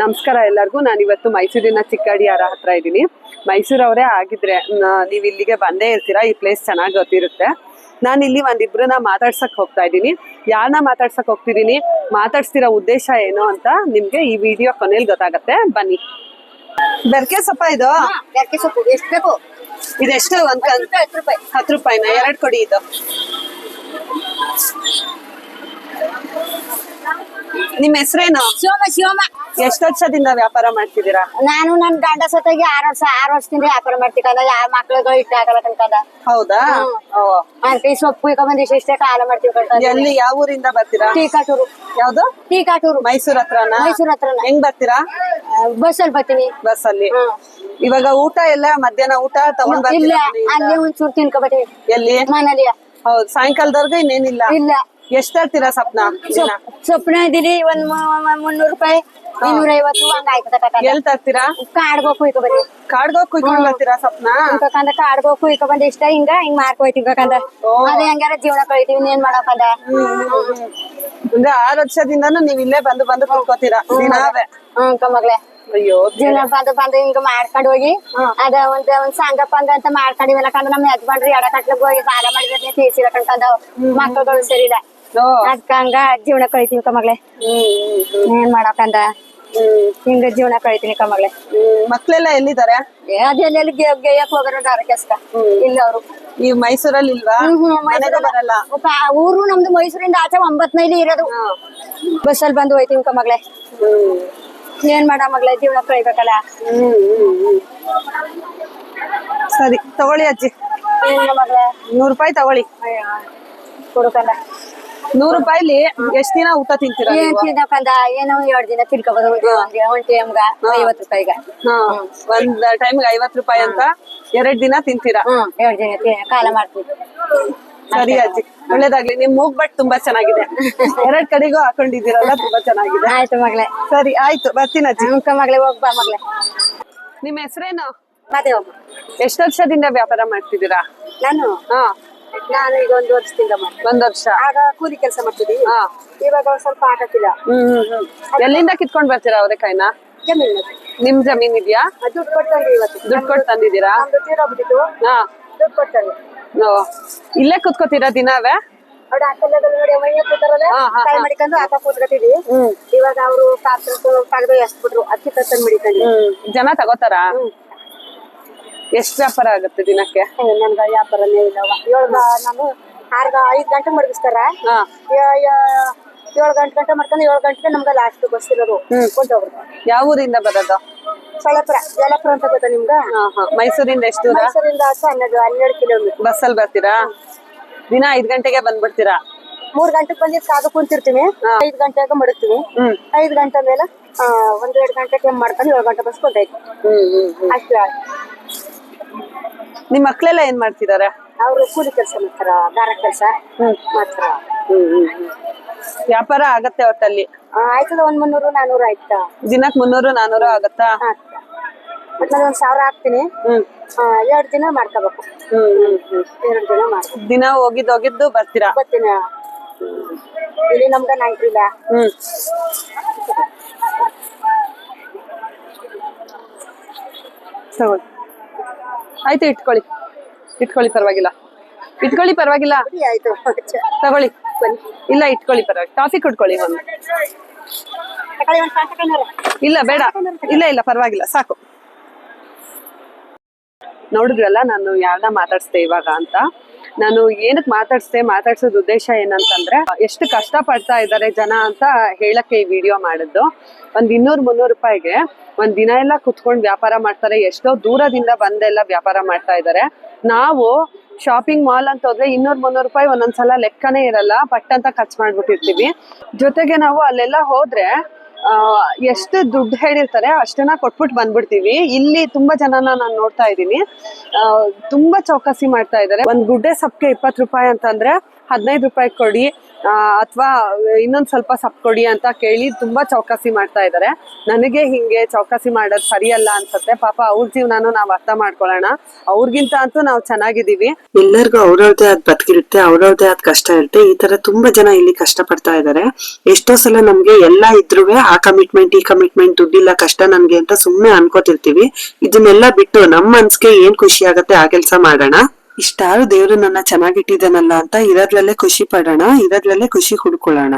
ನಮಸ್ಕಾರ ಎಲ್ಲರಿಗೂ. ನಾನು ಇವತ್ತು ಮೈಸೂರಿನ ಚಿಕ್ಕಡಿಯಾರ ಹತ್ರ ಇದ್ದೀನಿ. ಮೈಸೂರವರೇ ಆಗಿದ್ರೆ ನೀವು ಇಲ್ಲಿಗೆ ಬಂದೇ ಇರ್ತೀರಾ, ಈ ಪ್ಲೇಸ್ ಚೆನ್ನಾಗಿ ಗೊತ್ತಿರುತ್ತೆ. ನಾನು ಇಲ್ಲಿ ಒಂದಿಬ್ರನ್ನ ಮಾತಾಡ್ಸಕ್ ಹೋಗ್ತಾ ಇದ್ದೀನಿ. ಯಾರನ್ನ ಮಾತಾಡ್ಸಕ್ ಹೋಗ್ತಿದ್ದೀನಿ, ಮಾತಾಡ್ಸ್ತಿರೋ ಉದ್ದೇಶ ಏನು ಅಂತ ನಿಮ್ಗೆ ಈ ವಿಡಿಯೋ ಕೊನೆಯಲ್ಲಿ ಗೊತ್ತಾಗತ್ತೆ. ಬನ್ನಿ. ಬೆರ್ಕೆ ಸೊಪ್ಪ ಇದು? ಬೆರ್ಕೆ ಸೊಪ್ಪು ಎಷ್ಟು ಬೇಕು? ಇದೆಷ್ಟು? ಒಂದ್ 10 ರೂಪಾಯಿ. 10 ರೂಪಾಯಿನ? 2 ಕೊಡಿ. ಇದು ನಿಮ್ ಹೆಸರೇನು? ಶಿವಮ್ಮ. ಎಷ್ಟು ವರ್ಷದಿಂದ ವ್ಯಾಪಾರ ಮಾಡ್ತಿದ್ದೀರಾ? ನಾನು ನನ್ ಗಂಡ ಸತ್ತಾಗಿ 6 ವರ್ಷದಿಂದ ವ್ಯಾಪಾರ ಮಾಡ್ತಿಕಂದ. ಯಾರ ಮಕ್ಳುಗಳು ಇಷ್ಟ ಆಗಲ್ಲ ಕನ್ಕಂದ. ಹೌದಾ? ಈ ಸೊಪ್ಪು ಇಕೊಂಡ್ ಇಷ್ಟೇ ಕಾಲ ಮಾಡ್ತೀವಿ ಕನ್ಕಂದ. ಎಲ್ಲಿ, ಯಾವ ಊರಿಂದ ಬರ್ತೀರಾ? ಟೀಕಾಟೂರು. ಯಾವ್ದು? ಟೀಕಾಟೂರು. ಮೈಸೂರ್ ಹತ್ರನಾ? ಮೈಸೂರ್ ಹತ್ರನ. ಹೆಂಗ್ ಬರ್ತೀರಾ? ಬಸ್ಸಲ್ಲಿ ಬರ್ತೀನಿ. ಬಸ್ಸಲ್ಲಿ. ಇವಾಗ ಊಟ ಎಲ್ಲ ಮಧ್ಯಾಹ್ನ ಊಟ ತಗೊಂಡ್ ಇಲ್ಲ, ಬರ್ತೀರಾ? ಅಲ್ಲಿ ಒಂಚೂರು ತಿನ್ಕೊಬತ್ತೀವಿ. ಎಲ್ಲಿ? ಮನೇಲಿ. ಹೌದು. ಸಾಯಂಕಾಲದವರೆಗೂ ಇನ್ನೇನಿಲ್ಲ? ಇಲ್ಲ. ಎಷ್ಟ್ ತರ್ತೀರಾ ಸಪ್ನ? ಸೊಪ್ಪನ ಇದೀನಿ ಒಂದ್ 300 ರೂಪಾಯಿ, 250 ಹಂಗ ಆಯ್ತದ. ಎಲ್ ತರ್ತೀರಾ? ಕಾಡ್ಗೋ ಕುಯ್ಕೊಬತ್ತೀವಿ. ಕಾಡ್ಗೋಗ್ ಕುಯ್ಕೊಂಡ್ ಬರ್ತೀರಾ ಸಪ್ನ? ಕಕ್ಕಂದ ಕಾಡ್ಗೋ ಕುಯ್ಕೊಬಂದ್ ಇಷ್ಟ ಹಿಂಗ ಮಾರ್ಕೋಯ್ತಿವಿ ಕಕ್ಕಂದ. ಅದೇ ಹಂಗಾರ ಜೀವನ ಕಳಿತೀವಿ, ಇನ್ನೇನ್ ಮಾಡಕ್ಕಂದ. ಅಂದ್ರೆ 6 ವರ್ಷದಿಂದಾನು ನೀವ್ ಇಲ್ಲೇ ಬಂದು ಕುತ್ಕೋತೀರಾ ದಿನಾವೇ? ಮಗ್ಲೆ. ಅಯ್ಯೋ, ಜೀವನ ಬಂದು ಹಿಂಗ ಮಾಡ್ಕೊಂಡ್ ಹೋಗಿ ಅದ ಒಂದ್ ಸಂಘಪ್ಪ ಅಂತ ಮಾಡ್ಕೊಂಡಿವಲ್ಲ ಕಂಡ. ನಮ್ ಯಜಮಾನ್ರಿ ಎಡಕಟ್ಲಿಗೆ ಹೋಗಿ ಸಾಲ ಮಾಡಿದ್ರೆ ತೀರ್ಸಿರ ಕಣ್ಕಂದ. ಮಕ್ಕಳುಗಳು ಸರಿಲ್ಲ, ಅದ್ಕಂಗ ಜೀವನ ಕಳಿತೀವಿ ಕಮಗ್ಲೆ. ಏನ್ ಮಾಡಕಂದ ಹಿಂಗ ಜೀವನ ಕಳಿತೀನಿ ಕಮಗ್ಲೆ. ಮಕ್ಳೆಲ್ಲ ಎಲ್ಲಿದ್ದಾರೆ? ಅದೆಲ್ಲಿ ಗೇಯಕ್ ಹೋಗೋರ ಕೆಸ್ಕ. ಇಲ್ಲ ಅವ್ರು ನೀವ್ ಮೈಸೂರಲ್ಲಿ ಇಲ್ವಾ? ಬರಲ್ಲ? ಊರು ನಮ್ದು ಮೈಸೂರಿಂದ ಆಚೆ 9 ಮೈಲಿ ಇರೋದು. ಬಸ್ಸಲ್ಲಿ ಬಂದು ಹೋಯ್ತೀವಿ ಕಮಗ್ಲೆ. ಏನ್ ಮಾಡ ಮಗ್ಲೆ, ಜೀವನ ಕಳಿಬೇಕಲ್ಲ. ಸರಿ ತಗೊಳ್ಳಿ ಅಜ್ಜಿ. ಮಗ್ಲೆ 100 ರೂಪಾಯಿ ತಗೊಳ್ಳಿ. ಕೊಡ್ಕಂದ. 100 ರೂಪಾಯಿಲಿ ಎಷ್ಟ್ ದಿನ ಊಟ ತಿಂತೀರಾ? ಏನ್ ತಿನ್ನಕಂದ, ಏನೋ 2 ದಿನ ತಿನ್ಕೋಬಹುದು. ಒಂದ್ ಟೈಮ್ಗ 50 ರೂಪಾಯಿಗ. ಒಂದ್ ಟೈಮ್ಗೆ 50 ರೂಪಾಯಿ ಅಂತ 2 ದಿನ ತಿಂತೀರಾ? 2 ದಿನ ಕಾಲ ಮಾಡ್ತೀವಿ. ಸರಿ ಅಜ್ಜಿ, ಒಳ್ಳೇದಾಗ್ಲಿ. ನಿಮ್ ಮೂಗ್ಬಟ್ ತುಂಬಾ ಚೆನ್ನಾಗಿದೆ. 2 ಕಡೆಗೂ ಹಾಕೊಂಡಿದ್ದೀರಲ್ಲ, ತುಂಬಾ ಚೆನ್ನಾಗಿದೆ. ಆಯ್ತು ಮಗ್ಲೆ. ಸರಿ ಆಯ್ತು, ಬರ್ತೀನಿ ಅಜ್ಜಿ. ಮಗ್ಲೆ ಹೋಗ್ಬಾ ಮಗ್ಲೆ. ನಿಮ್ ಹೆಸರೇನು? ಮತ್ತೆ ಎಷ್ಟ್ ವರ್ಷದಿಂದ ವ್ಯಾಪಾರ ಮಾಡ್ತಿದ್ದೀರಾ? ನಾನು ಈಗ 1 ವರ್ಷದಿಂದ ಮಾಡ್ತೀನಿ. 1 ವರ್ಷ. ಆಗ ಕೂಲಿ ಕೆಲಸ ಮಾಡ್ತಿದ್ವಿ. ಇವಾಗ ಸ್ವಲ್ಪ ಆಗತ್ತಿಲ್ಲ. ಎಲ್ಲಿಂದ ಕಿತ್ಕೊಂಡ್ ಬರ್ತೀರಾ ಅವರೆಕಾಯಿನ? ಜಮೀನು. ನಿಮ್ ಜಮೀನ್ ಇದ್ಯಾ? ದುಡ್ಡು ಕೊಟ್ಟು ಇವತ್ತು ದುಡ್ಡು ಕೊಟ್ಟು ತಂದಿದ್ದೀರಾ? ತೀರೋಗ್ಬಿಟ್ಟಿತ್ತು. ದುಡ್ಡು ಕೊಡ್ತಾರೆ. ಇಲ್ಲೇ ಕುತ್ಕೋತೀರಾ ದಿನಾವೇ? ಅವ್ರ ಅಕ್ಕಲ್ಲದಲ್ಲಿ ನೋಡಿ ಮೈಯ ಕೂತಾರಲ್ಲ, ಕೈ ಮಾಡಿಕೊಂಡು ಆಕ ಕೂತ್ಕೊತಿದ್ವಿ. ಇವಾಗ ಅವರು ಕಾಗದ ಎಸ್ಬಿಟ್ರು, ಅಕ್ಕಿ ತಂದು ಮಡಿಕೊಂಡು. ಜನ ತಗೋತಾರಾ? ಎಷ್ಟ್ ವ್ಯಾಪಾರ ಆಗುತ್ತೆ ದಿನಕ್ಕೆ? ನನ್ಗ ವ್ಯಾಪಾರನೇ ಇಲ್ಲವ. ನಾನು 5 ಗಂಟೆ ಮಡಗಿಸ್ತಾರ. 7 ಗಂಟೆ ಮಾಡ್ಕೊಂಡು 7 ಗಂಟೆಗೆ ನಮ್ಗೆ ಲಾಸ್ಟ್ ಬಸ್ ಇರೋದು. ಕೊಂಡೋಗ್ರು. ಯಾವ ಊರಿಂದ ಬರೋದು? ಸೊಳಪುರ. ಜಲಪುರ ಅಂತ ಗೊತ್ತಾ ನಿಮ್ಗ? ಮೈಸೂರಿಂದ ಎಷ್ಟು ದೂರ? ಮೈಸೂರಿಂದ 12 ಕಿಲೋಮೀಟರ್. ಬಸ್ಸಲ್ಲಿ ಬರ್ತೀರಾ? ದಿನ 5 ಗಂಟೆಗೆ ಬಂದ್ಬಿಡ್ತೀರಾ? 3 ಗಂಟೆಗೆ ಬಂದಿದ್ದು ಕಾದು ಕುಂತಿರ್ತೀವಿ. 5 ಗಂಟೆಗೆ ಮಡಗ್ತೀವಿ. 5 ಗಂಟೆ ಮೇಲೆ 1-2 ಗಂಟೆಗೆ ಮಾಡ್ಕೊಂಡು 7 ಗಂಟೆ ಬಸ್ ಕೊಂಡಾಯ್ತು. ಅಷ್ಟೇ. ನಿಮ್ ಮಕ್ಳೆಲ್ಲ ಏನ್ ಮಾಡ್ತಿದಾರೆ? ಅವ್ರು ಕೂಲಿ ಕೆಲಸ ಮಾಡ್ತಾರ, ದಾರ ಕೆಲಸ ಮಾಡ್ತಾರ. ವ್ಯಾಪಾರ ಆಗತ್ತೆ ಒಟ್ಟಲ್ಲಿ? ಆಯ್ತದ. 300-400 ಆಯ್ತಾ ದಿನಕ್? 300-400 ಆಗತ್ತಾ? ಮತ್ತೆ 1000 ಹಾಕ್ತೀನಿ. 2 ದಿನ ಮಾಡ್ಕೋಬೇಕು. 2 ದಿನ ಮಾಡ್ಬೇಕು. ದಿನ ಹೋಗಿದ್ದು ಬರ್ತೀರಾ? ಬರ್ತೀನಿ. ಇಲ್ಲಿ ನಮ್ಗ ನೈಟ್ ಇಲ್ಲ. ತಗೊಳ್ಳಿ. ಆಯ್ತು, ಇಟ್ಕೊಳ್ಳಿ ಪರವಾಗಿಲ್ಲ. ಆಯ್ತು ತಗೊಳ್ಳಿ. ಇಲ್ಲ, ಇಟ್ಕೊಳ್ಳಿ ಪರವಾಗಿಲ್ಲ. ಕಾಫಿ ಕುಡ್ಕೊಳ್ಳಿ ಒಂದು. ಇಲ್ಲ ಬೇಡ, ಇಲ್ಲ ಪರವಾಗಿಲ್ಲ, ಸಾಕು. ನೋಡಿದ್ರಲ್ಲ ನಾನು ಯಾರನ್ನ ಮಾತಾಡ್ಸ್ದೆ ಇವಾಗ ಅಂತ. ನಾನು ಏನಕ್ಕೆ ಮಾತಾಡ್ಸೋದ್ ಉದ್ದೇಶ ಏನಂತಂದ್ರೆ, ಎಷ್ಟು ಕಷ್ಟ ಪಡ್ತಾ ಇದ್ದಾರೆ ಜನ ಅಂತ ಹೇಳಕ್ಕೆ ಈ ವಿಡಿಯೋ ಮಾಡಿದ್ದು. ಒಂದ್ 200-300 ರೂಪಾಯಿಗೆ ಒಂದ್ ದಿನ ಎಲ್ಲ ಕುತ್ಕೊಂಡ್ ವ್ಯಾಪಾರ ಮಾಡ್ತಾರೆ. ಎಷ್ಟೋ ದೂರದಿಂದ ಬಂದೆಲ್ಲ ವ್ಯಾಪಾರ ಮಾಡ್ತಾ ಇದ್ದಾರೆ. ನಾವು ಶಾಪಿಂಗ್ ಮಾಲ್ ಅಂತ ಹೋದ್ರೆ 200-300 ರೂಪಾಯಿ ಒಂದೊಂದ್ಸಲ ಲೆಕ್ಕನೇ ಇರಲ್ಲ, ಪಟ್ ಅಂತ ಖರ್ಚು ಮಾಡ್ಬಿಟ್ಟಿರ್ತೀವಿ. ಜೊತೆಗೆ ನಾವು ಅಲ್ಲೆಲ್ಲ ಹೋದ್ರೆ ಎಷ್ಟು ದುಡ್ಡು ಹೇಳಿರ್ತಾರೆ ಅಷ್ಟನ್ನ ಕೊಟ್ಬಿಟ್ಟು ಬಂದ್ಬಿಡ್ತೀವಿ. ಇಲ್ಲಿ ತುಂಬಾ ಜನನ ನಾನು ನೋಡ್ತಾ ಇದ್ದೀನಿ, ತುಂಬಾ ಚೌಕಾಸಿ ಮಾಡ್ತಾ ಇದ್ದಾರೆ. ಒಂದ್ ಗುಡ್ಡೆ ಸೊಪ್ಪಿಗೆ 20 ರೂಪಾಯಿ ಅಂತಂದ್ರೆ 15 ರೂಪಾಯಿ ಕೊಡಿ, ಅಥವಾ ಇನ್ನೊಂದ್ ಸ್ವಲ್ಪ ಸಪ್ ಕೊಡಿ ಅಂತ ಕೇಳಿ ತುಂಬಾ ಚೌಕಾಸಿ ಮಾಡ್ತಾ ಇದಾರೆ. ನನಗೆ ಹಿಂಗೆ ಚೌಕಾಸಿ ಮಾಡೋದು ಸರಿಯಲ್ಲ ಅನ್ಸುತ್ತೆ. ಪಾಪ ಅವ್ರ ಜೀವನಾನು ನಾವ್ ಅರ್ಥ ಮಾಡ್ಕೊಳ್ಳೋಣ. ಅವ್ರಿಗಿಂತ ಅಂತೂ ನಾವು ಚೆನ್ನಾಗಿದ್ದೀವಿ. ಎಲ್ಲರಿಗೂ ಅವ್ರವ್ರದೇ ಆದ ಬದುಕಿರುತ್ತೆ, ಅವ್ರವ್ರದೇ ಆದ ಕಷ್ಟ ಇರುತ್ತೆ. ಈ ತರ ತುಂಬಾ ಜನ ಇಲ್ಲಿ ಕಷ್ಟ ಪಡ್ತಾ ಇದಾರೆ. ಎಷ್ಟೋ ಸಲ ನಮ್ಗೆ ಎಲ್ಲಾ ಇದ್ರುವೆ ಆ ಕಮಿಟ್ಮೆಂಟ್ ಈ ಕಮಿಟ್ಮೆಂಟ್ ದುಡ್ಡಿಲ್ಲ ಕಷ್ಟ ನನ್ಗೆ ಅಂತ ಸುಮ್ನೆ ಅನ್ಕೋತಿರ್ತೀವಿ. ಇದನ್ನೆಲ್ಲ ಬಿಟ್ಟು ನಮ್ ಮನ್ಸ್ಗೆ ಏನ್ ಖುಷಿ ಆಗತ್ತೆ ಆ ಕೆಲ್ಸ ಮಾಡೋಣ. ಇಷ್ಟಾರು ದೇವ್ರು ನನ್ನ ಚೆನ್ನಾಗಿಟ್ಟಿದ್ದಾನಲ್ಲ ಅಂತ ಇರೋದ್ರಲ್ಲೇ ಖುಷಿ ಪಡೋಣ, ಇರೋದ್ರಲ್ಲೇ ಖುಷಿ ಹುಡ್ಕೊಳ್ಳೋಣ.